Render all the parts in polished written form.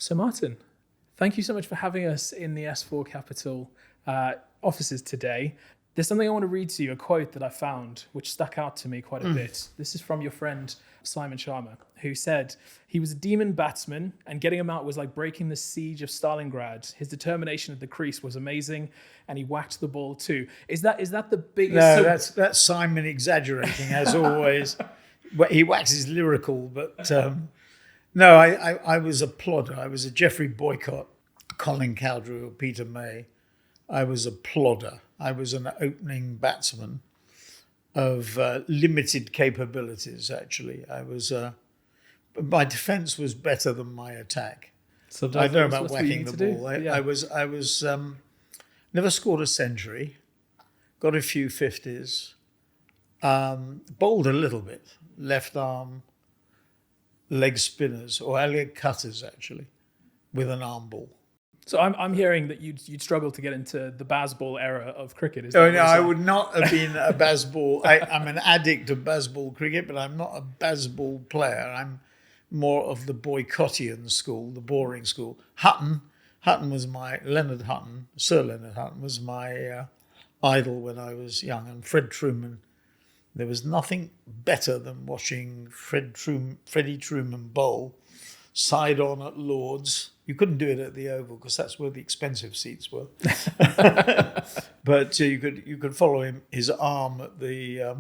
So Martin, thank you so much for having us in the S4 Capital offices today. There's something I want to read to you, a quote that I found, which stuck out to me quite a bit. This is from your friend, Simon Sharma, who said, he was a demon batsman and getting him out was like breaking the siege of Stalingrad. His determination at the crease was amazing and he whacked the ball too. Is that the biggest... No, that's Simon exaggerating, as always. He waxes lyrical, but no, I was a plodder. I was a Geoffrey Boycott, Colin Cowdrey or Peter May. I was a plodder. I was an opening batsman of limited capabilities, actually. My defence was better than my attack. So I don't know about whacking the do. ball. Yeah. I was never scored a century, got a few 50s, bowled a little bit, left arm, leg spinners, or leg cutters, actually, with an arm ball. So I'm hearing that you'd struggle to get into the Bazball era of cricket. Is Oh that no, what I you're would not have been a Bazball. I'm an addict of Bazball cricket, but I'm not a Bazball player. I'm more of the Boycottian school, the boring school. Hutton was Sir Leonard Hutton was my idol when I was young, and Fred Truman. There was nothing better than watching Freddie Truman bowl side on at Lord's. You couldn't do it at the Oval because that's where the expensive seats were. But you could follow his arm at the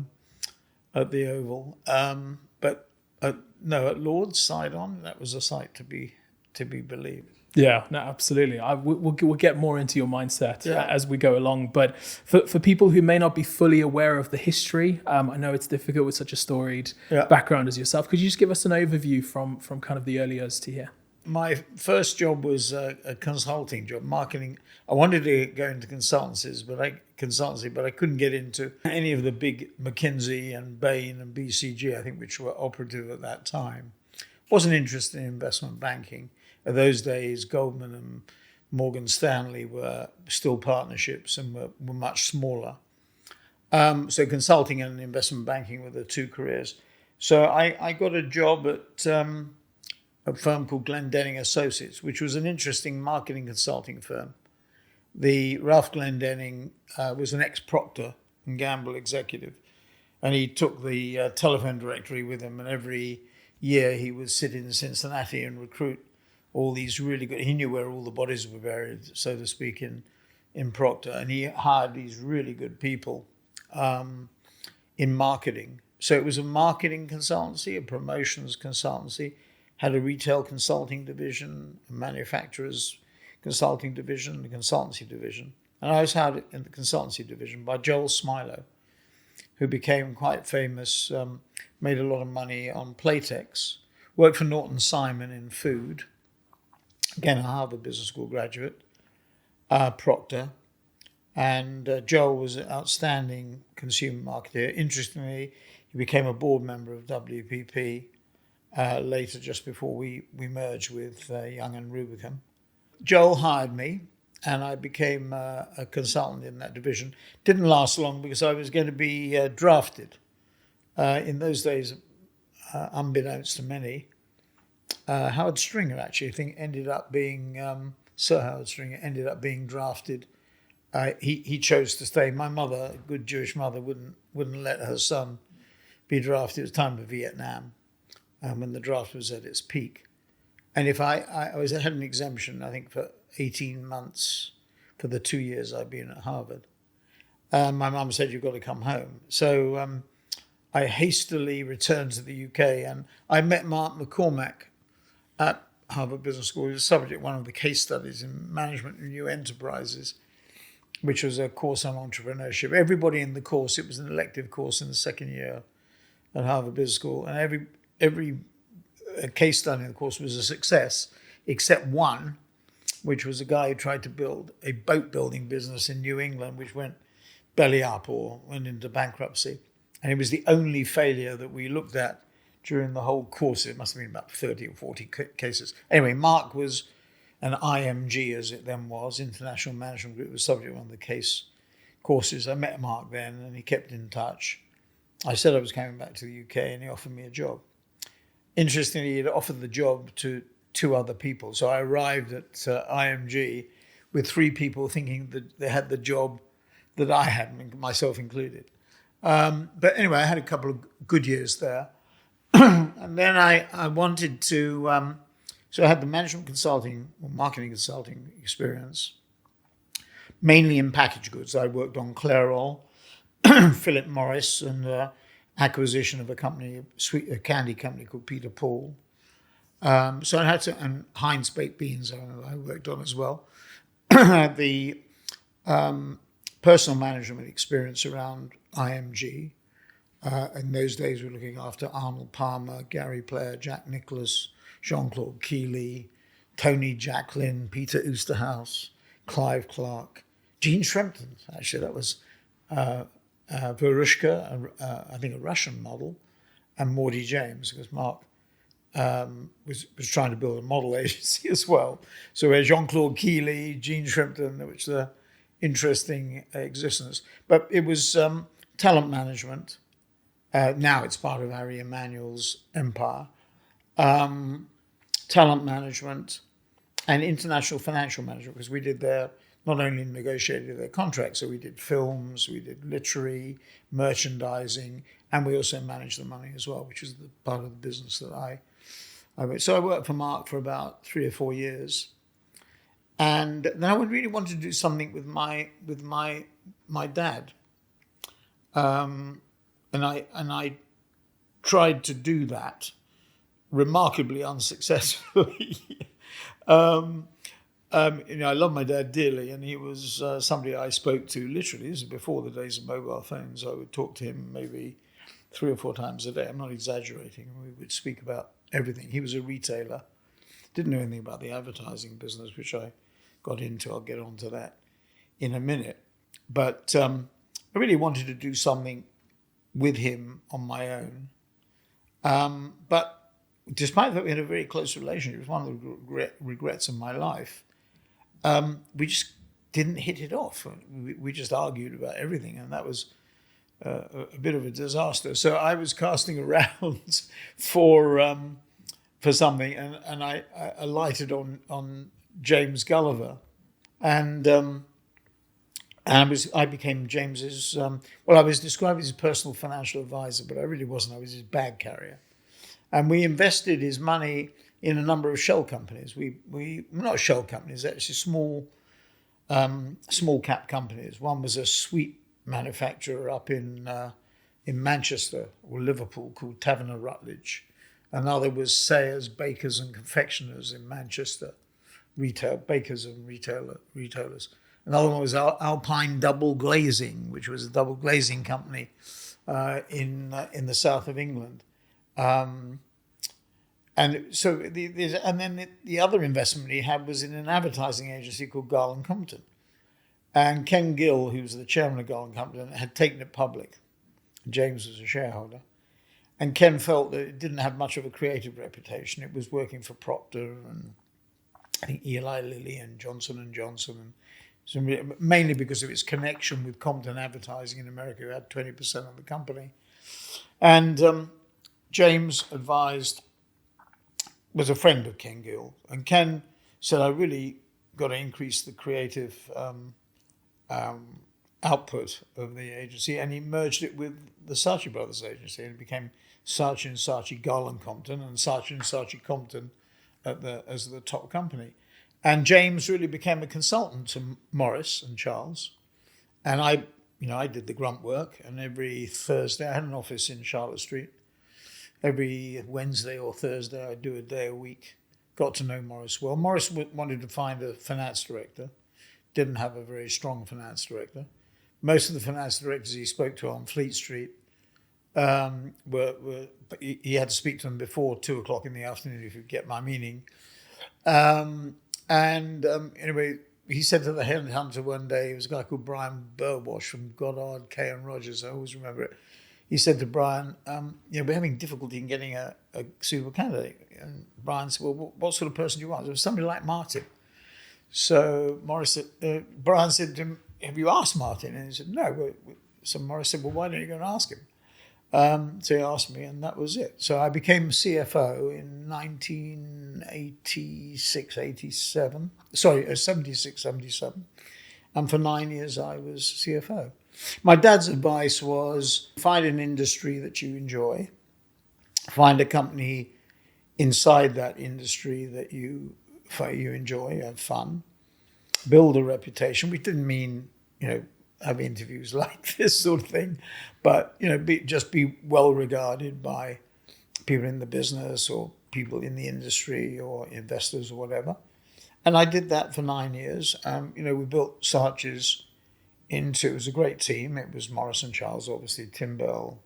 Oval. No, at Lord's side on, that was a sight to be believed. Yeah, no, absolutely. We'll get more into your mindset as we go along. But for people who may not be fully aware of the history, I know it's difficult with such a storied background as yourself. Could you just give us an overview from kind of the early years to here? My first job was a consulting job, marketing. I wanted to go into consultancy, but I couldn't get into any of the big McKinsey and Bain and BCG, I think, which were operative at that time. Wasn't interested in investment banking. In those days, Goldman and Morgan Stanley were still partnerships and were much smaller. So consulting and investment banking were the two careers. So I got a job at a firm called Glendenning Associates, which was an interesting marketing consulting firm. The Ralph Glendenning was an ex-Procter & Gamble executive, and he took the telephone directory with him, and every year he would sit in Cincinnati and recruit all these really good... He knew where all the bodies were buried, so to speak, in Procter, and he hired these really good people in marketing. So it was a marketing consultancy, a promotions consultancy, had a retail consulting division, a manufacturers consulting division, a consultancy division. And I was hired in the consultancy division by Joel Smilo, who became quite famous, made a lot of money on Playtex, worked for Norton Simon in food, again, a Harvard Business School graduate, Procter. And Joel was an outstanding consumer marketer. Interestingly, he became a board member of WPP later, just before we merged with Young and Rubicam. Joel hired me, and I became a consultant in that division. Didn't last long because I was going to be drafted. In those days, unbeknownst to many, Howard Stringer actually, I think, ended up being Sir Howard Stringer ended up being drafted. He chose to stay. My mother, a good Jewish mother, wouldn't let her son be drafted. It was time of Vietnam, when the draft was at its peak. And if I had an exemption, I think, for 18 months for the 2 years I'd been at Harvard. My mum said, "You've got to come home." So I hastily returned to the UK, and I met Mark McCormack at Harvard Business School. He was subject one of the case studies in management and new enterprises, which was a course on entrepreneurship. Everybody in the course, it was an elective course in the second year at Harvard Business School, and every case study in the course was a success, except one, which was a guy who tried to build a boat building business in New England, which went belly up or went into bankruptcy. And it was the only failure that we looked at during the whole course. It must have been about 30 or 40 cases. Anyway, Mark was an IMG, as it then was, International Management Group, was subject to one of the case courses. I met Mark then, and he kept in touch. I said I was coming back to the UK, and he offered me a job. Interestingly, he'd offered the job to 2 other people. So I arrived at IMG with 3 people thinking that they had the job that I had, myself included. But anyway, I had a couple of good years there. And then I wanted to, so I had the management consulting or marketing consulting experience, mainly in packaged goods. I worked on Clairol, Philip Morris, and acquisition of a candy company called Peter Paul. So I had to, and Heinz baked beans I worked on as well. The personal management experience around IMG. In those days, we were looking after Arnold Palmer, Gary Player, Jack Nicklaus, Jean-Claude Keeley, Tony Jacklin, Peter Oosterhouse, Clive Clark, Gene Shrimpton. Actually, that was Verushka, I think a Russian model, and Maudie James, because Mark was trying to build a model agency as well. So we had Jean-Claude Keeley, Gene Shrimpton, which are interesting existence. But it was talent management. Now it's part of Harry Emanuel's empire. Talent management and international financial management, because we did not only negotiated their contracts, so we did films, we did literary, merchandising, and we also managed the money as well, which is the part of the business that I so I worked for Mark for about 3 or 4 years. And then I really wanted to do something with my dad. And I tried to do that remarkably unsuccessfully. I love my dad dearly, and he was somebody I spoke to literally. This is before the days of mobile phones. I would talk to him maybe 3 or 4 times a day. I'm not exaggerating. We would speak about everything. He was a retailer, didn't know anything about the advertising business, which I got into. I'll get onto that in a minute. But I really wanted to do something with him on my own. But despite that we had a very close relationship, it was one of the regrets of my life. We just didn't hit it off. We just argued about everything, and that was a bit of a disaster. So I was casting around for something, and I alighted on James Gulliver, and I became James's. I was described as his personal financial advisor, but I really wasn't. I was his bag carrier, and we invested his money in a number of shell companies. We not shell companies, actually small cap companies. One was a sweet manufacturer up in Manchester or Liverpool called Taverner Rutledge. Another was Sayers Bakers and Confectioners in Manchester, bakers and retailers. Another one was Alpine Double Glazing, which was a double glazing company in the south of England. And so the other investment he had was in an advertising agency called Garland Compton. And Ken Gill, who was the chairman of Garland Compton, had taken it public. James was a shareholder. And Ken felt that it didn't have much of a creative reputation. It was working for Procter and I think Eli Lilly and Johnson & Johnson. And so mainly because of its connection with Compton Advertising in America, who had 20% of the company. And James was a friend of Ken Gill. And Ken said, I really got to increase the creative output of the agency. And he merged it with the Saatchi Brothers agency. And it became Saatchi & Saatchi Garland Compton and Saatchi & Saatchi Compton as the top company. And James really became a consultant to Morris and Charles. And I did the grunt work. And every Thursday, I had an office in Charlotte Street. Every Wednesday or Thursday, I'd do a day a week. Got to know Morris well. Morris wanted to find a finance director. Didn't have a very strong finance director. Most of the finance directors he spoke to on Fleet Street he had to speak to them before 2:00 in the afternoon, if you get my meaning. Anyway, he said to the headhunter one day, it was a guy called Brian Burwash from Goddard, Kay and Rogers, I always remember it. He said to Brian, we're having difficulty in getting a suitable candidate. And Brian said, well, what sort of person do you want? It was somebody like Martin. So Brian said to him, have you asked Martin? And he said, no. So Morris said, well, why don't you go and ask him? So he asked me, and that was it. So I became CFO in 1986, 87. Sorry, 76, 77. And for 9 years, I was CFO. My dad's advice was find an industry that you enjoy, find a company inside that industry that you enjoy, have fun, build a reputation. We didn't mean, have interviews like this sort of thing, but, just be well regarded by people in the business or people in the industry or investors or whatever. And I did that for 9 years. We built Saatchi's it was a great team. It was Morris and Charles, obviously, Tim Bell,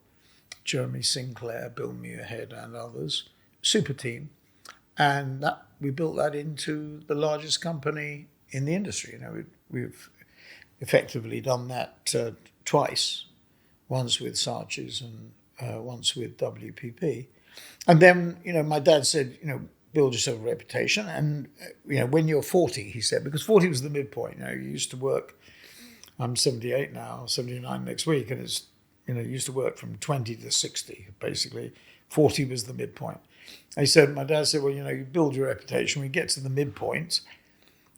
Jeremy Sinclair, Bill Muirhead, and others. Super team. And we built that into the largest company in the industry. We've effectively done that twice, once with Saatchi's and once with WPP. And then, my dad said, build yourself a reputation. And, when you're 40, he said, because 40 was the midpoint. You used to work, I'm 78 now, 79 next week, and it's, you used to work from 20 to 60, basically. 40 was the midpoint. My dad said, well, you build your reputation. When you get to the midpoint,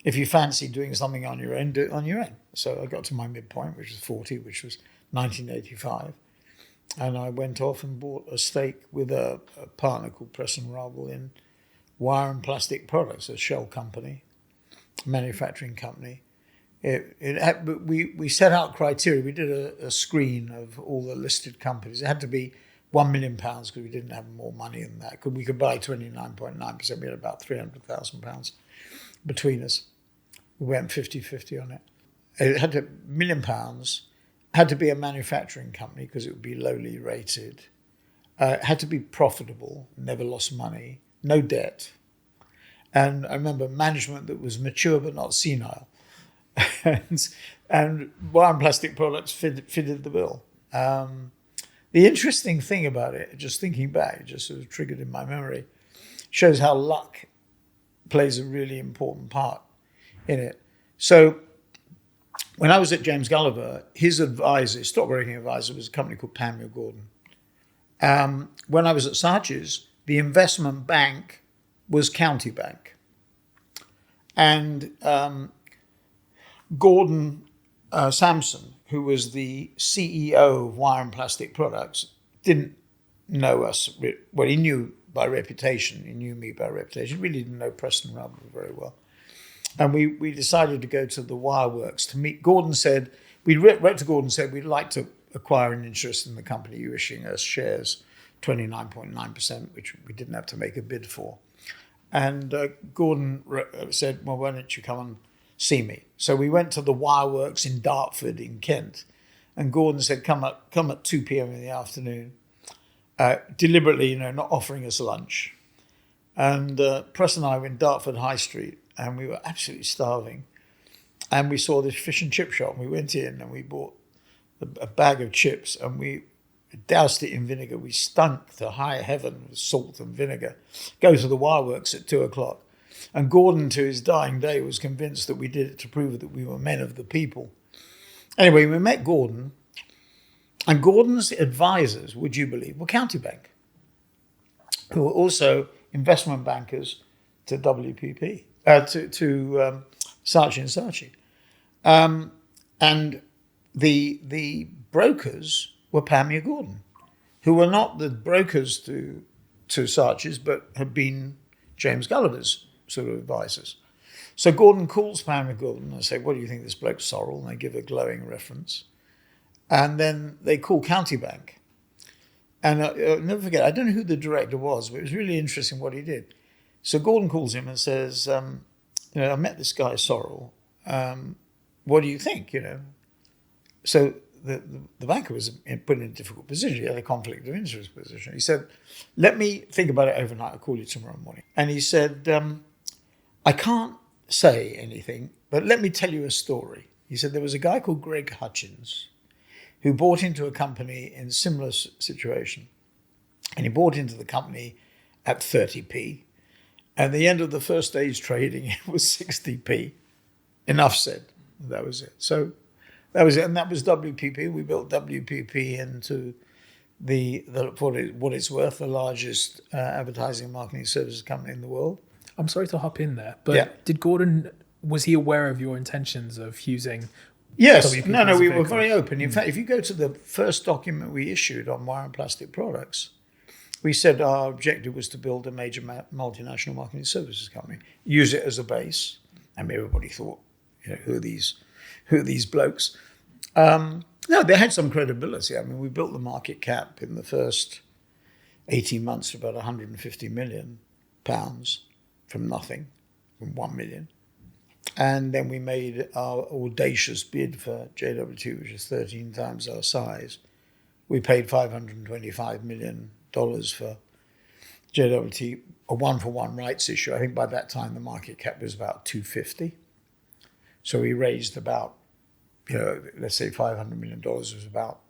if you fancy doing something on your own, do it on your own. So I got to my midpoint, which was 40, which was 1985. And I went off and bought a stake with a partner called Preston Rubble in Wire and Plastic Products, a shell company, manufacturing company. We set out criteria. We did a screen of all the listed companies. It had to be £1 million because we didn't have more money than that. We could buy 29.9%. We had about £300,000 between us. We went 50-50 on it. It had £1 million. Had to be a manufacturing company because it would be lowly rated. It had to be profitable, never lost money, no debt. And I remember management that was mature but not senile. and Wire and Plastic Products fitted the bill. The interesting thing about it, just thinking back, it just sort of triggered in my memory, shows how luck plays a really important part in it. So when I was at James Gulliver, his advisor, stockbroking advisor, was a company called Panmure Gordon. When I was at Saatchi's, the investment bank was County Bank. And Gordon Sampson, who was the CEO of Wire and Plastic Products, didn't know us. Well, he knew by reputation. He knew me by reputation. He really didn't know Preston Rubble very well. And we decided to go to the Wireworks to meet. Gordon said, we wrote to Gordon and said, we'd like to acquire an interest in the company. You issuing us shares, 29.9%, which we didn't have to make a bid for. And Gordon said, well, why don't you come and see me? So we went to the Wireworks in Dartford in Kent. And Gordon said, come at 2 p.m. in the afternoon, deliberately, not offering us lunch. And Press and I were in Dartford High Street, and we were absolutely starving. And we saw this fish and chip shop. We went in and we bought a bag of chips, and we doused it in vinegar. We stunk to high heaven with salt and vinegar. Go to the Wireworks at 2:00. And Gordon, to his dying day, was convinced that we did it to prove that we were men of the people. Anyway, we met Gordon, and Gordon's advisors, would you believe, were County Bank, who were also investment bankers to WPP, to Saatchi and Saatchi. And the brokers were Panmure Gordon, who were not the brokers to Saatchi's, but had been James Gulliver's sort of advisors. So Gordon calls Panmure Gordon and say, what do you think of this bloke Sorrell? And they give a glowing reference. And then they call County Bank. And I'll never forget, I don't know who the director was, but it was really interesting what he did. So Gordon calls him and says, I met this guy Sorrell. What do you think, So the banker was put in a difficult position. He had a conflict of interest position. He said, let me think about it overnight. I'll call you tomorrow morning. And he said, I can't say anything, but let me tell you a story. He said there was a guy called Greg Hutchins who bought into a company in a similar situation. And he bought into the company at 30p. At the end of the first day's trading, it was 60p. Enough said. That was it. So that was it. And that was WPP. We built WPP into what it's worth, the largest advertising and marketing services company in the world. I'm sorry to hop in there, but Yeah. did Gordon, was he aware of your intentions of using Yes. WPP No, as a we were vehicle? very open. In fact, if you go to the first document we issued on wire and plastic products, we said our objective was to build a major multinational marketing services company, use it as a base. And everybody thought, who are these blokes? No, they had some credibility. I mean, we built the market cap in the first 18 months to about 150 million pounds from nothing, from 1 million. And then we made our audacious bid for JWT, which is 13 times our size. We paid $525 million for JWT, a one-for-one rights issue. I think by that time the market cap was about 250. So we raised about, let's say $500 million was about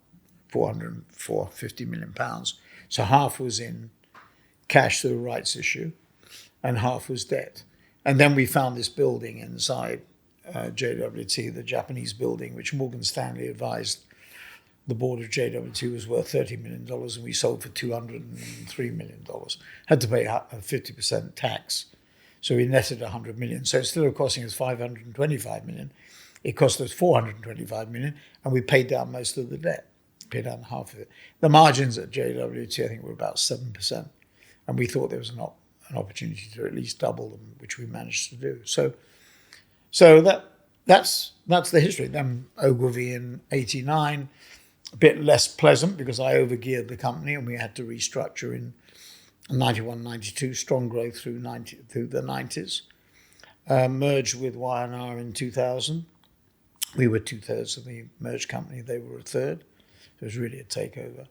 450 million pounds. So half was in cash through a rights issue and half was debt. And then we found this building inside JWT, the Japanese building, which Morgan Stanley advised the board of JWT was worth $30 million, and we sold for $203 million. Had to pay a 50% tax. So we netted 100 million. So instead of costing us 525 million, it cost us 425 million, and we paid down most of the debt, paid down half of it. The margins at JWT, I think, were about 7%. And we thought there was an opportunity to at least double them, which we managed to do. So that's the history. Then Ogilvy in 89, a bit less pleasant because I overgeared the company and we had to restructure in 91, 92, strong growth through the 90s. Merged with Y&R in 2000. We were 2/3 of the merged company. They were a third. It was really a takeover.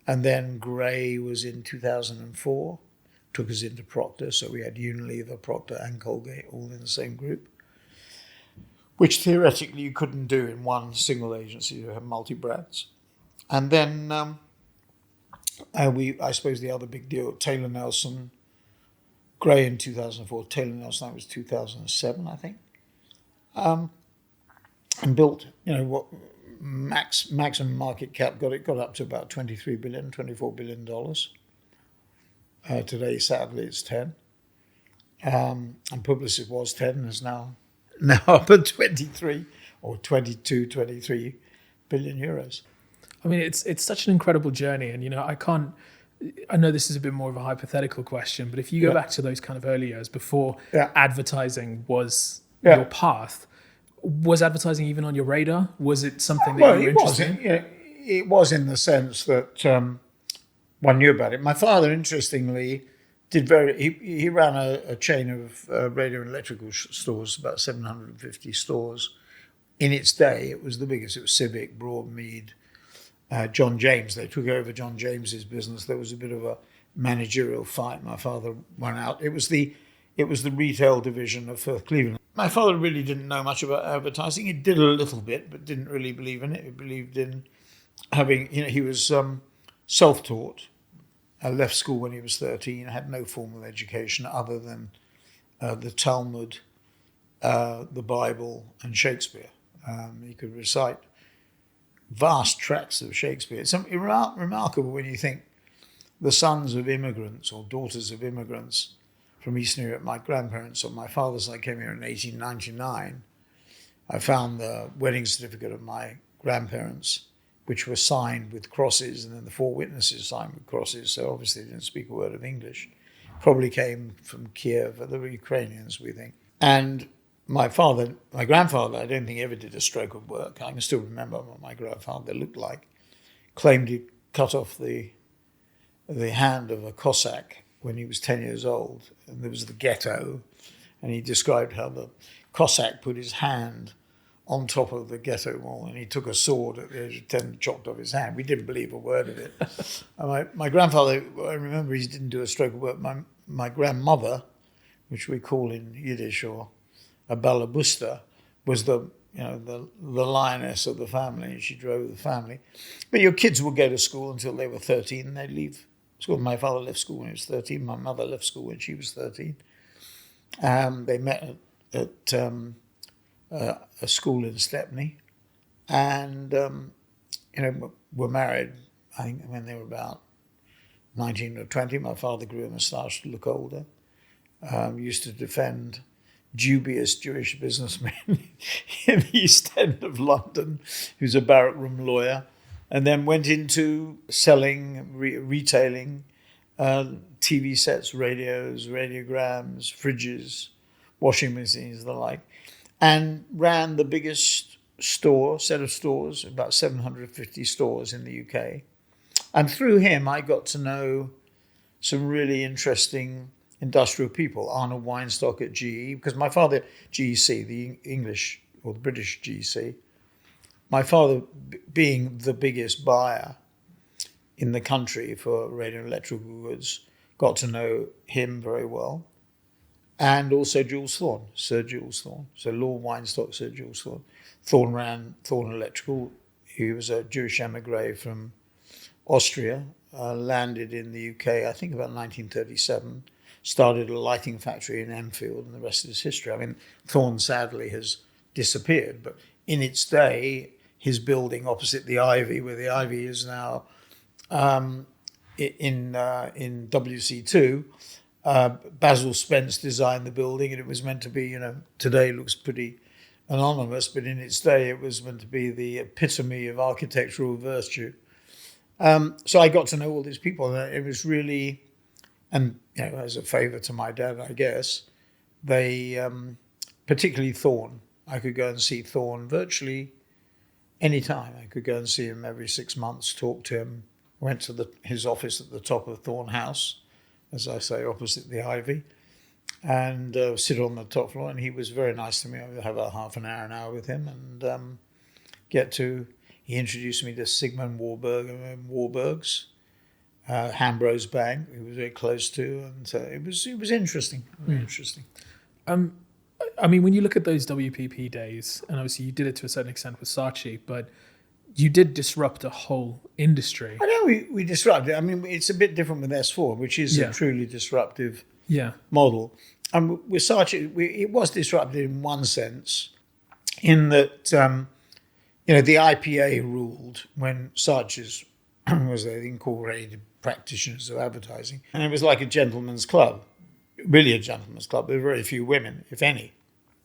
And then Gray was in 2004, took us into Procter. So we had Unilever, Procter and Colgate all in the same group, which theoretically you couldn't do in one single agency. You have multi-brands. And then I suppose the other big deal, Taylor Nelson, Gray in 2004, Taylor Nelson, that was 2007, I think. And built, what maximum market cap got up to about $23 billion, $24 billion. Today, sadly, it's 10. And Publicis was 10 and is now up at 23 or 22, 23 billion euros. I mean, it's such an incredible journey, and I know this is a bit more of a hypothetical question, but if you go back to those kind of early years before advertising was your path, was advertising even on your radar? Was it something that you were interested in? It was in the sense that one knew about it. My father, interestingly, he ran a chain of radio and electrical stores, about 750 stores. In its day, it was the biggest. It was Civic, Broadmead, John James. They took over John James's business. There was a bit of a managerial fight. My father went out. It was the retail division of Firth Cleveland. My father really didn't know much about advertising. He did a little bit, but didn't really believe in it. He believed in having, he was self-taught. Left school when he was 13, had no formal education other than the Talmud, the Bible, and Shakespeare. He could recite vast tracts of Shakespeare. It's remarkable when you think the sons of immigrants or daughters of immigrants from Eastern Europe, my grandparents on my father's side came here in 1899. I found the wedding certificate of my grandparents, which were signed with crosses, and then the 4 witnesses signed with crosses, so obviously they didn't speak a word of English. Probably came from Kiev, they were Ukrainians, we think. And my grandfather, I don't think ever did a stroke of work. I can still remember what my grandfather looked like. Claimed he cut off the hand of a Cossack when he was 10 years old, and there was the ghetto, and he described how the Cossack put his hand on top of the ghetto wall, and he took a sword at the age of 10 and chopped off his hand. We didn't believe a word of it. My grandfather, I remember he didn't do a stroke of work. My grandmother, which we call in Yiddish or a balabusta, was the lioness of the family. She drove the family. But your kids would go to school until they were 13 and they'd leave school. My father left school when he was 13. My mother left school when she was 13. They met at a school in Stepney and were married I think when they were about 19 or 20, my father grew a moustache to look older. Used to defend dubious Jewish businessmen in the East End of London, who's a barrack room lawyer, and then went into selling, retailing TV sets, radios, radiograms, fridges, washing machines, the like, and ran the biggest set of stores, about 750 stores in the UK. And through him, I got to know some really interesting industrial people. Arnold Weinstock at GE, because my father, GEC, the English or the British GEC, my father being the biggest buyer in the country for radio and electrical goods, got to know him very well. And also Jules Thorne, Sir Jules Thorne. So Lord Weinstock, Sir Jules Thorne. Thorne ran Thorne Electrical. He was a Jewish emigre from Austria, landed in the UK, I think about 1937, started a lighting factory in Enfield, and the rest is history. I mean, Thorne sadly has disappeared, but in its day, his building opposite the Ivy, where the Ivy is now in WC2, Basil Spence designed the building, and it was meant to be, today it looks pretty anonymous, but in its day it was meant to be the epitome of architectural virtue. So I got to know all these people, and it was really, and as a favour to my dad, I guess, they, particularly Thorne, I could go and see Thorne virtually any time. I could go and see him every 6 months, talk to him. Went to his office at the top of Thorne House, as I say, opposite the Ivy, and sit on the top floor. And he was very nice to me. I would have a half an hour with him, and he introduced me to Sigmund Warburg and Warburgs, Hambros Bank, he was very close to, and it was interesting, very interesting. I mean, when you look at those WPP days, and obviously you did it to a certain extent with Saatchi, but you did disrupt a whole industry. I know we disrupted. I mean, it's a bit different with S4, which is a truly disruptive model. And with Saatchi, it was disrupted in one sense, in that the IPA ruled when Saatchi's was the Incorporated Practitioners of Advertising, and it was like a gentleman's club, really a gentleman's club. There were very few women, if any.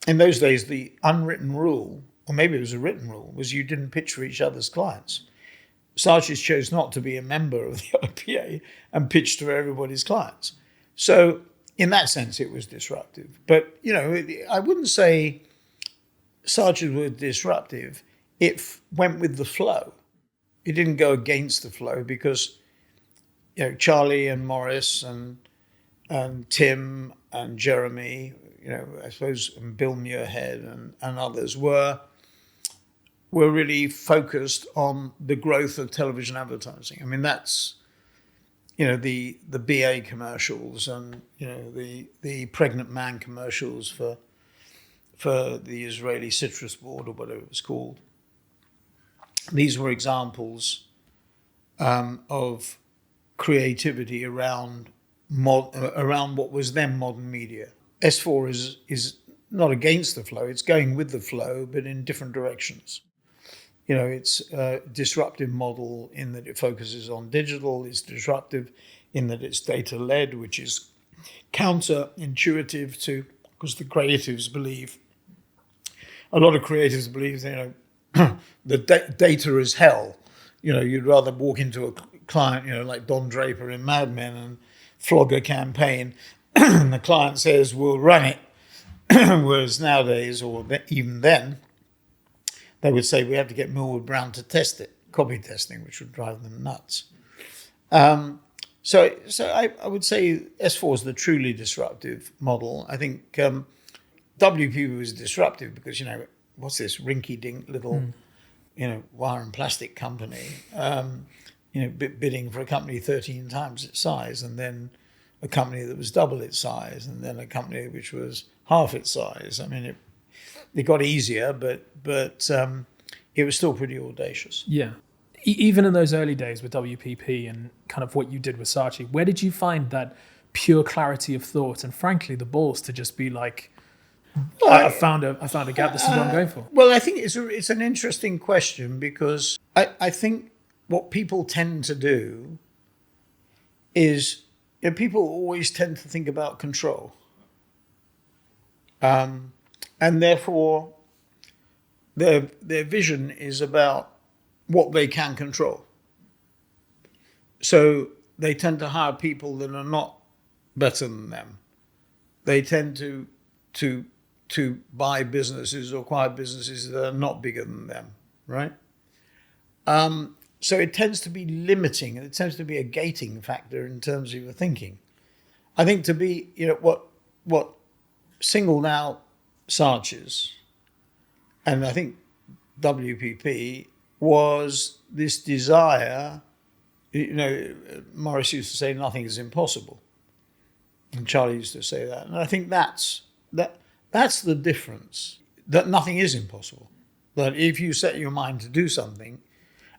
In those days, the unwritten rule, or maybe it was a written rule, was you didn't pitch for each other's clients. Saatchi's chose not to be a member of the IPA and pitched to everybody's clients. So in that sense, it was disruptive. But, I wouldn't say Saatchi's were disruptive. It went with the flow. It didn't go against the flow because, Charlie and Morris and Tim and Jeremy, I suppose, and Bill Muirhead and others were really focused on the growth of television advertising. I mean, that's, the BA commercials and, the pregnant man commercials for the Israeli Citrus Board or whatever it was called. These were examples of creativity around what was then modern media. S4 is not against the flow, it's going with the flow, but in different directions. It's a disruptive model in that it focuses on digital, it's disruptive in that it's data-led, which is counterintuitive to, because a lot of creatives believe, the data is hell. You'd rather walk into a client, like Don Draper in Mad Men and flog a campaign, and the client says, we'll run it. Whereas nowadays, or even then, they would say we have to get Millward Brown to test it, copy testing, which would drive them nuts. So I would say S4 is the truly disruptive model. I think WPP was disruptive because, what's this rinky-dink little, wire and plastic company, bidding for a company 13 times its size, and then a company that was double its size, and then a company which was half its size. I mean, it got easier, but it was still pretty audacious. Yeah. Even in those early days with WPP and kind of what you did with Saatchi, where did you find that pure clarity of thought and, frankly, the balls to just be like, I found a gap, this is what I'm going for? Well, I think it's an interesting question because I think what people tend to do is, people always tend to think about control. And therefore, their vision is about what they can control. So they tend to hire people that are not better than them. They tend to buy businesses or acquire businesses that are not bigger than them, right? So it tends to be limiting, and it tends to be a gating factor in terms of your thinking. I think to be, what singled out Saatchi's, and I think WPP, was this desire. Morris used to say nothing is impossible, and Charlie used to say that, and I think that's the difference. That nothing is impossible. That if you set your mind to do something,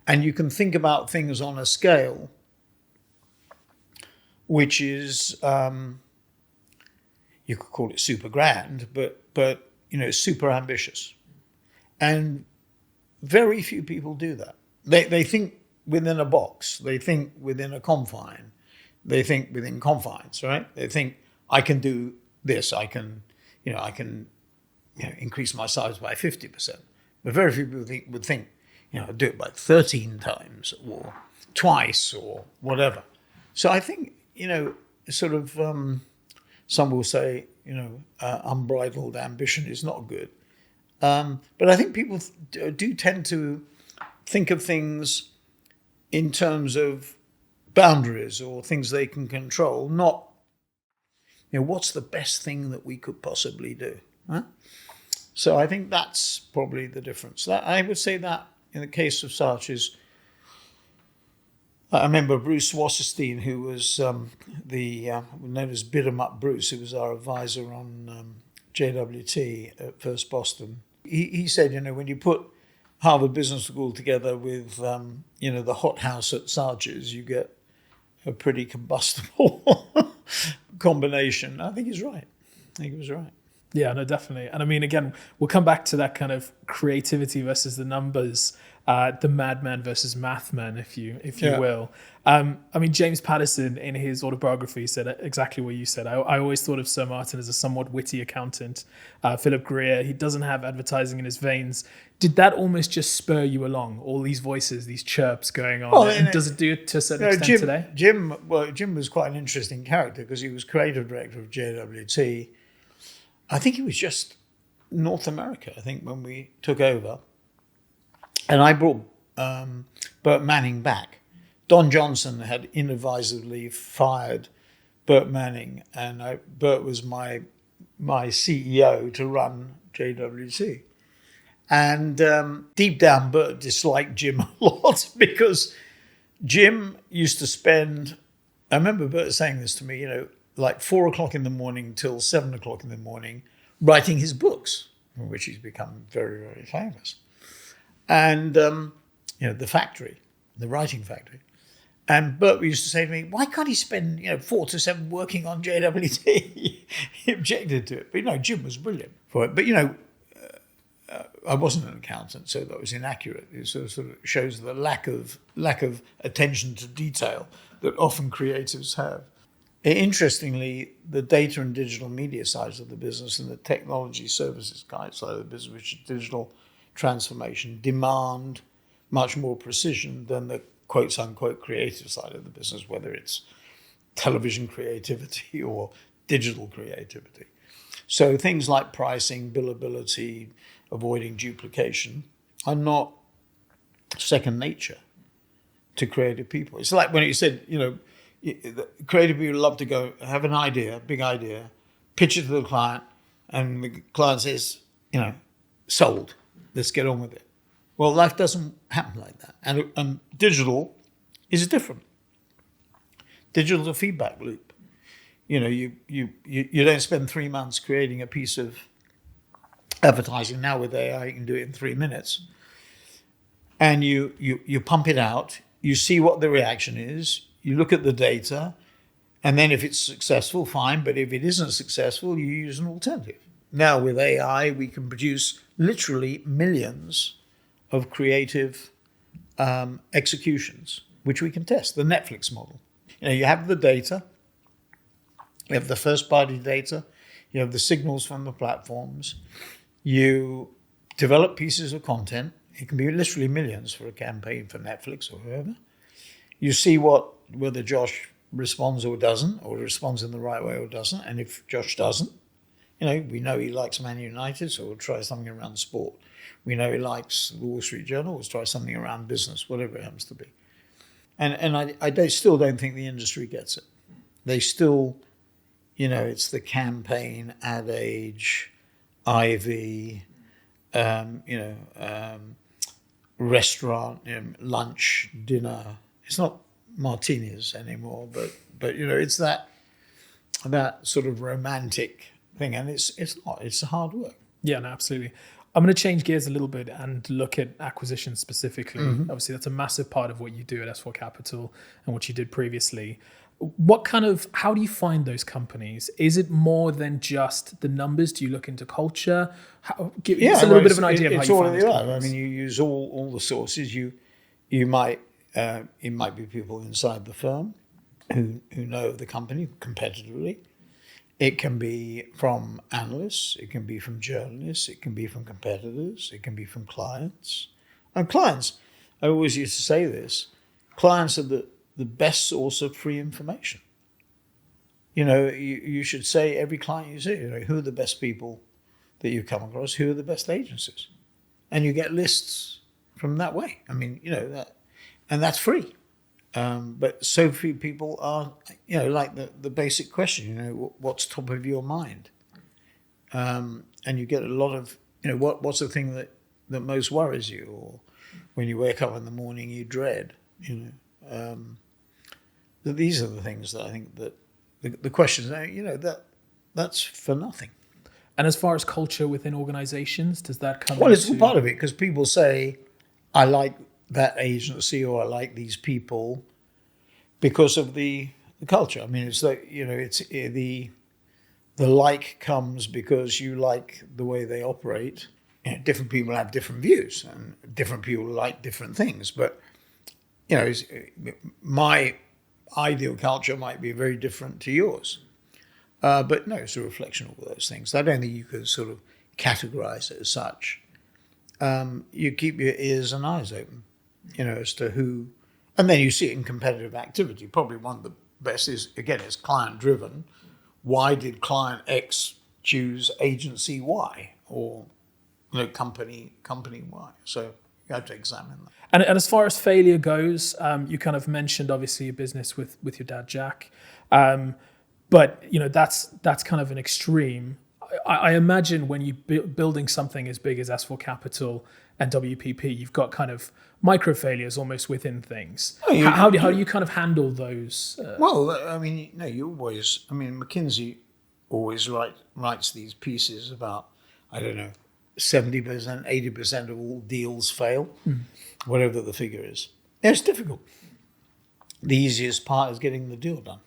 and you can think about things on a scale which is, you could call it super grand, but super ambitious. And very few people do that. They think within a box. They think within a confine. They think within confines, right? They think, I can do this. I can increase my size by 50%. But very few people would think, I'd do it by 13 times or twice or whatever. So I think, sort of, some will say, unbridled ambition is not good. But I think people do tend to think of things in terms of boundaries or things they can control, not, what's the best thing that we could possibly do? Huh? So I think that's probably the difference. I would say that in the case of Saatchi's, I remember Bruce Wasserstein, who was known as Bid 'em Up Bruce, who was our advisor on JWT at First Boston. He said, when you put Harvard Business School together with, the hothouse at Saatchi's, you get a pretty combustible combination. I think he's right. I think he was right. Yeah, no, definitely. And I mean, again, we'll come back to that kind of creativity versus the numbers, the madman versus mathman, if you will. I mean, James Patterson in his autobiography said exactly what you said. I always thought of Sir Martin as a somewhat witty accountant. Philip Greer, he doesn't have advertising in his veins. Did that almost just spur you along? All these voices, these chirps going on, and does it do it to a certain extent today? Jim was quite an interesting character because he was creative director of JWT. I think he was just North America, I think, when we took over. And I brought Burt Manning back. Don Johnson had inadvisedly fired Burt Manning, and Burt was my CEO to run JWT. And deep down, Burt disliked Jim a lot because Jim used to spend, I remember Burt saying this to me, like 4 o'clock in the morning till 7 o'clock in the morning, writing his books, in which he's become very, very famous. And, the factory, the writing factory. And Burt used to say to me, why can't he spend, 4 to 7 working on JWT? He objected to it. But, Jim was brilliant for it. But, I wasn't an accountant, so that was inaccurate. It sort of shows the lack of attention to detail that often creatives have. Interestingly, the data and digital media sides of the business and the technology services side of the business, which is digital transformation, demand much more precision than the quotes unquote creative side of the business, whether it's television creativity or digital creativity. So things like pricing, billability, avoiding duplication are not second nature to creative people. It's like when you said, creative people love to go have an idea, big idea, pitch it to the client, and the client says, sold. Let's get on with it. Well, life doesn't happen like that, and digital is different. Digital's a feedback loop. You don't spend 3 months creating a piece of advertising. Now with AI, you can do it in 3 minutes, and you pump it out. You see what the reaction is. You look at the data, and then if it's successful, fine. But if it isn't successful, you use an alternative. Now with AI, we can produce literally millions of creative executions, which we can test. The Netflix model. You have the data, you have the first-party data, you have the signals from the platforms, you develop pieces of content. It can be literally millions for a campaign for Netflix or whoever. You see whether Josh responds or doesn't, or responds in the right way or doesn't. And if Josh doesn't, we know he likes Man United, so we'll try something around sport. We know he likes the Wall Street Journal, we'll try something around business, whatever it happens to be. And I still don't think the industry gets it. They still, it's the campaign, ad age, IV, restaurant, lunch, dinner. It's not martinis anymore, but it's that sort of romantic thing, and it's not. It's hard work. Yeah, no, absolutely. I'm going to change gears a little bit and look at acquisition specifically. Mm-hmm. Obviously, that's a massive part of what you do at S4 Capital and what you did previously. How do you find those companies? Is it more than just the numbers? Do you look into culture? Give us a little bit of an idea of how you find those companies. I mean, you use all the sources. You might it might be people inside the firm who know of the company competitively. It can be from analysts. It can be from journalists. It can be from competitors. It can be from clients. And clients, I always used to say this, clients are the best source of free information. You should say every client you see, who are the best people that you come across, who are the best agencies. And you get lists from that way. I mean, and that's free. But so few people are, like the basic question, what's top of your mind? And you get a lot of, what's the thing that most worries you, or when you wake up in the morning you dread, these are the things that I think that the questions, that's for nothing. And as far as culture within organizations, does that come Well, it's all part of it, because people say, I like that agency or I like these people because of the culture. I mean, it's like, it's the like comes because you like the way they operate. Different people have different views and different people like different things. But, my ideal culture might be very different to yours. But no, it's a reflection of all those things. I don't think you could sort of categorize it as such. You keep your ears and eyes open, as to who, and then you see it in competitive activity. Probably one of the best is, again, it's client driven. Why did client X choose agency Y or company Y? So you have to examine that. And as far as failure goes, you kind of mentioned obviously your business with your dad Jack, but that's kind of an extreme. I imagine when you building something as big as S4 Capital and WPP, you've got kind of micro failures almost within things. How do you kind of handle those? Well, I mean, McKinsey always writes these pieces about, 70%, 80% of all deals fail, whatever the figure is. It's difficult. The easiest part is getting the deal done.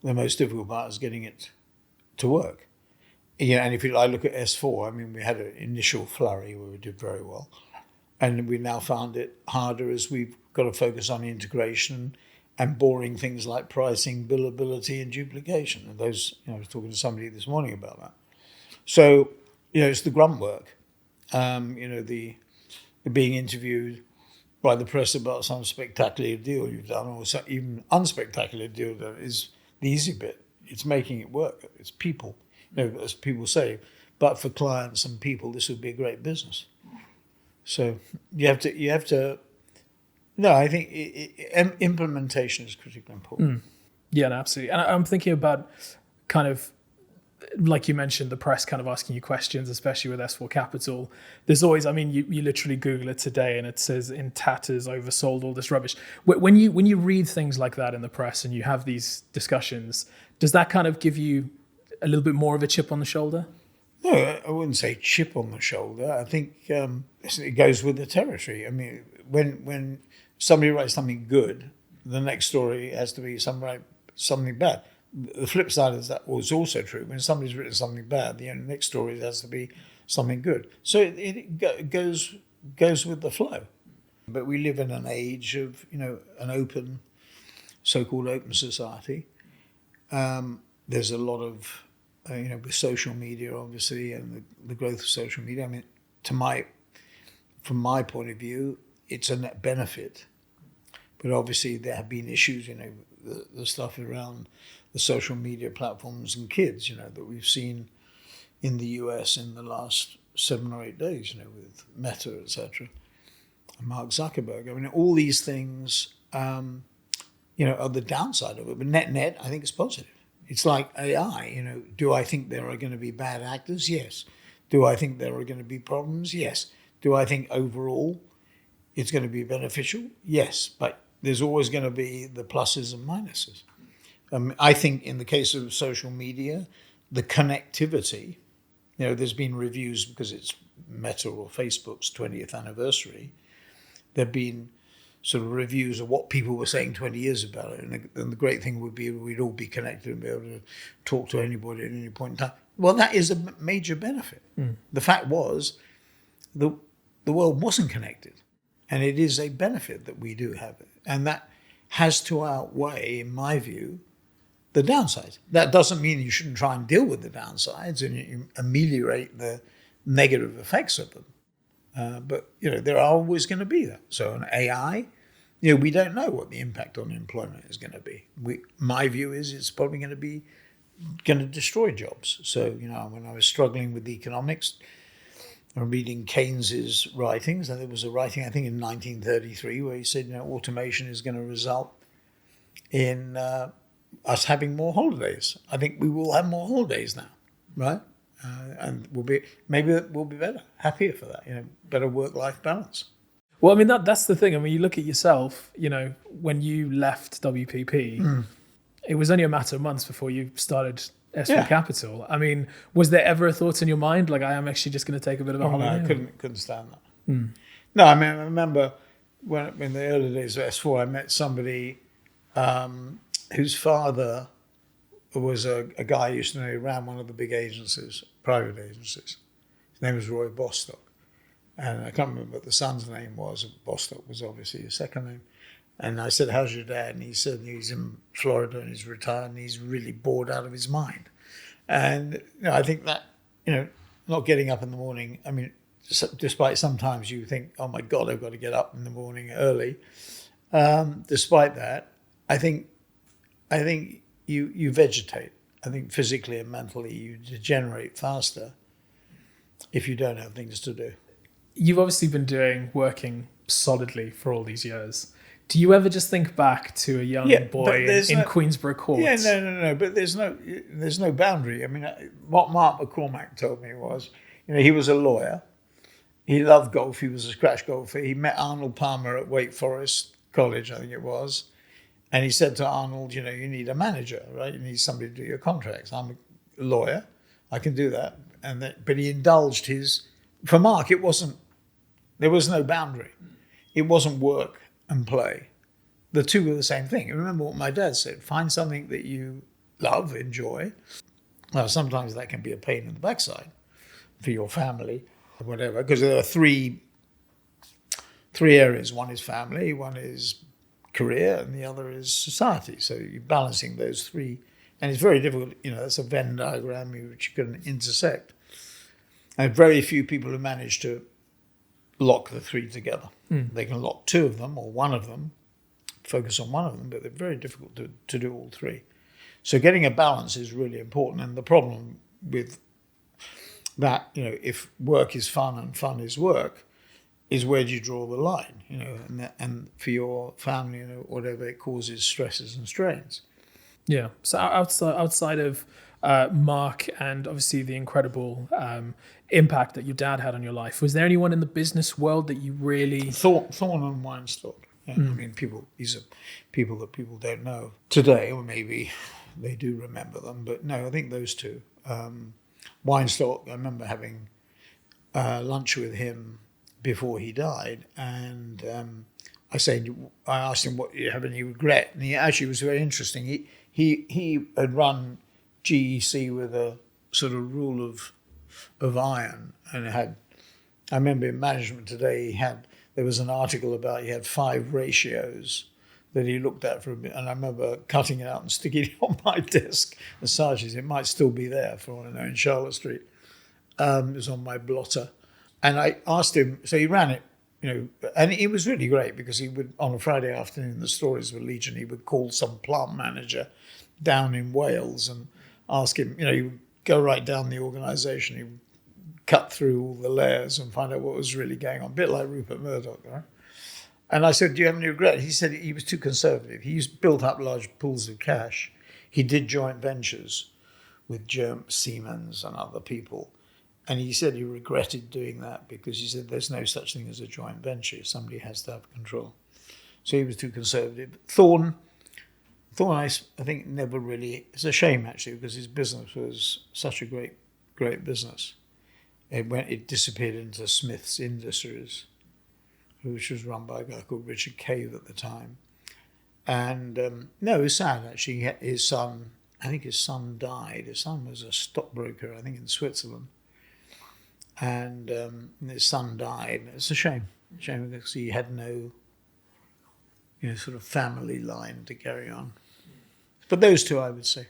The most difficult part is getting it to work. And if I look at S4, we had an initial flurry where we did very well. And we now found it harder as we've got to focus on integration and boring things like pricing, billability, and duplication. And those, I was talking to somebody this morning about that. So, it's the grunt work. The being interviewed by the press about some spectacular deal you've done, or even unspectacular deal that is the easy bit. It's making it work. It's people, as people say. But for clients and people, this would be a great business. So you have to. No, I think implementation is critically important. Yeah, no, absolutely. And I'm thinking about kind of, like you mentioned, the press kind of asking you questions, especially with S4 Capital. There's always, you literally Google it today and it says in tatters, oversold, all this rubbish. When you read things like that in the press and you have these discussions, does that kind of give you a little bit more of a chip on the shoulder? No, I wouldn't say chip on the shoulder. I think it goes with the territory. When somebody writes something good, the next story has to be something bad. The flip side is that was also true. When somebody's written something bad, the next story has to be something good. So it goes with the flow. But we live in an age of, an open, so-called open society. There's a lot of, with social media, obviously, and the growth of social media. I mean, from my point of view, it's a net benefit. But obviously there have been issues, the stuff around the social media platforms and kids, that we've seen in the US in the last 7 or 8 days, with Meta, etc. And Mark Zuckerberg. I mean, all these things, are the downside of it. But net, I think it's positive. It's like AI, do I think there are going to be bad actors? Yes. Do I think there are going to be problems? Yes. Do I think overall it's going to be beneficial? Yes. But there's always going to be the pluses and minuses. I think in the case of social media, the connectivity, there's been reviews because it's Meta or Facebook's 20th anniversary. There have been sort of reviews of what people were saying 20 years about it. And the great thing would be we'd all be connected and be able to talk to anybody at any point in time. Well, that is a major benefit. The fact was the world wasn't connected. And it is a benefit that we do have it. And that has to outweigh, in my view, the downsides. That doesn't mean you shouldn't try and deal with the downsides and you ameliorate the negative effects of them. But, there are always going to be that. So an AI, we don't know what the impact on employment is going to be. My view is it's probably going to destroy jobs. So, when I was struggling with economics, I'm reading Keynes's writings, and there was a writing, I think, in 1933, where he said, automation is going to result in us having more holidays. I think we will have more holidays now, right? And we'll be better, happier for that, better work-life balance. Well, I mean, that's the thing. I mean, you look at yourself, when you left WPP, it was only a matter of months before you started S4 Capital. I mean, was there ever a thought in your mind, like, I am actually just going to take a bit of a holiday? No, I couldn't stand that. No, I mean, I remember when in the early days of S4, I met somebody whose father was a guy I used to know who ran one of the big agencies, private agencies. His name was Roy Bostock. And I can't remember what the son's name was. Bostock was obviously his second name. And I said, how's your dad? And he said he's in Florida and he's retired and he's really bored out of his mind. And I think that, not getting up in the morning, I mean, despite sometimes you think, oh my God, I've got to get up in the morning early. Despite that, I think you vegetate. I think physically and mentally you degenerate faster if you don't have things to do. You've obviously been working solidly for all these years. Do you ever just think back to a young boy in Queensborough Court? Yeah, no. But there's no boundary. I mean, what Mark McCormack told me was, he was a lawyer. He loved golf. He was a scratch golfer. He met Arnold Palmer at Wake Forest College, I think it was. And he said to Arnold, you need a manager, right? You need somebody to do your contracts. I'm a lawyer. I can do that. But he indulged for Mark, there was no boundary. It wasn't work and play. The two were the same thing. And remember what my dad said, find something that you love, enjoy. Well, sometimes that can be a pain in the backside for your family or whatever, because there are three areas. One is family, one is career, and the other is society. So you're balancing those three. And it's very difficult, that's a Venn diagram which you can intersect. And very few people who manage to lock the three together. They can lock two of them or one of them, focus on one of them, but they're very difficult to do all three. So getting a balance is really important. And the problem with that, if work is fun and fun is work, is where do you draw the line, and for your family, whatever it causes stresses and strains. Yeah. So outside of Mark and obviously the incredible impact that your dad had on your life, was there anyone in the business world that you really... Thorne and Weinstock. Yeah. I mean, these are people that people don't know today, or maybe they do remember them, but no, I think those two. Weinstock, I remember having lunch with him before he died, and I asked him, what, do you have any regret? And he actually was very interesting. He had run GEC with a sort of rule of iron, and I remember in Management Today he had there was an article about he had 5 ratios that he looked at for a bit, and I remember cutting it out and sticking it on my desk as Sarge's. It might still be there, for all I know, in Charlotte Street. It was on my blotter. And I asked him, so he ran it, and it was really great because he would, on a Friday afternoon, the stories were legion, he would call some plant manager down in Wales and ask him, he would go right down the organisation, he would cut through all the layers and find out what was really going on, a bit like Rupert Murdoch, right? And I said, do you have any regret? He said he was too conservative. He built up large pools of cash. He did joint ventures with Siemens and other people. And he said he regretted doing that because he said there's no such thing as a joint venture. Somebody has to have control. So he was too conservative. Thorne, I think, never really... It's a shame, actually, because his business was such a great, great business. It disappeared into Smith's Industries, which was run by a guy called Richard Cave at the time. And no, it was sad, actually. His son died. His son was a stockbroker, I think, in Switzerland. And his son died. It's a shame because he had no, sort of family line to carry on. But those two, I would say.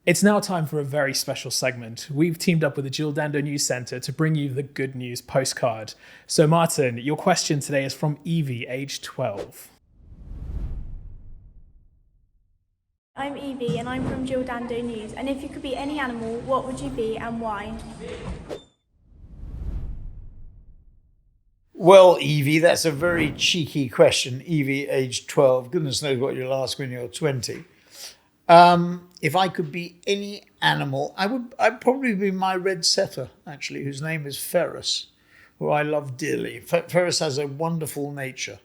It's now time for a very special segment. We've teamed up with the Jill Dando News Centre to bring you the good news postcard. So Martin, your question today is from Evie, age 12. I'm Evie and I'm from Jill Dando News. And if you could be any animal, what would you be and why? Well, Evie, that's a very cheeky question. Evie, age 12. Goodness knows what you'll ask when you're 20. If I could be any animal, I'd probably be my red setter, actually, whose name is Ferris, who I love dearly. Ferris has a wonderful nature,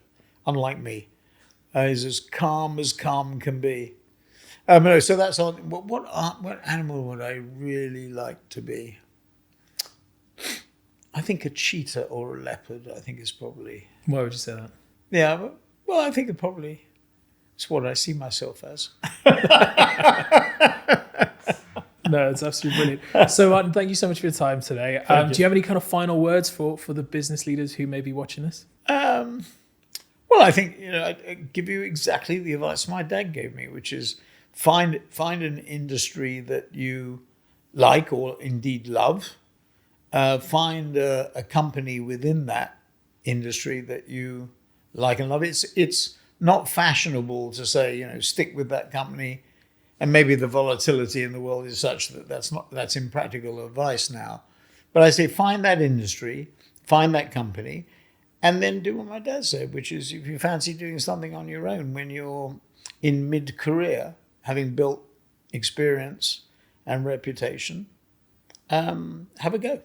unlike me. He's as calm can be. No, so that's on. What animal would I really like to be? I think a cheetah or a leopard, I think is probably... Why would you say that? Yeah, well, I think it's what I see myself as. No, it's absolutely brilliant. So Martin, thank you so much for your time today. Do you have any kind of final words for the business leaders who may be watching this? Well, I think, I'd give you exactly the advice my dad gave me, which is find an industry that you like or indeed love. Find a company within that industry that you like and love. It's not fashionable to say, stick with that company, and maybe the volatility in the world is such that that's impractical advice now. But I say find that industry, find that company, and then do what my dad said, which is if you fancy doing something on your own when you're in mid-career, having built experience and reputation, have a go.